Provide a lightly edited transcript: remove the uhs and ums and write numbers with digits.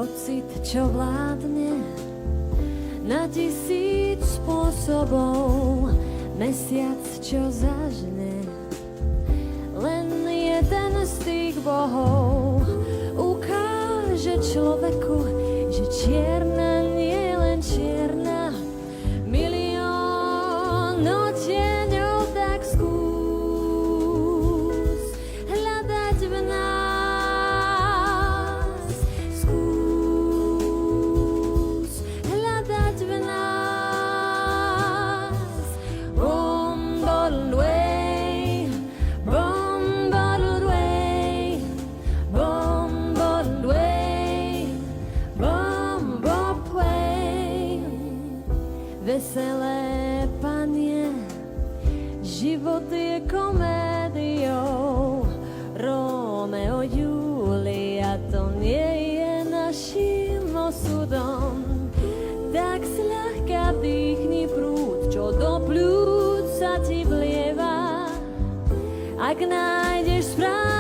pocit, čo vládne na 1000 spôsobov, mesiac, čo zažne len jeden z tých bohov. Ukáže človeku, že čierna nie je len čierna, milión odtieňov, tak skús hľadať v nás, skús hľadať v nás. Bottled way, bottled way, bottled way, way. Veselé panie, život je komédiou, Rómeo, Julia, to nie je naším osudom. Tak sľahka vdýchni prúd, čo do pľúc sa ti vlieva, ak nájdeš správne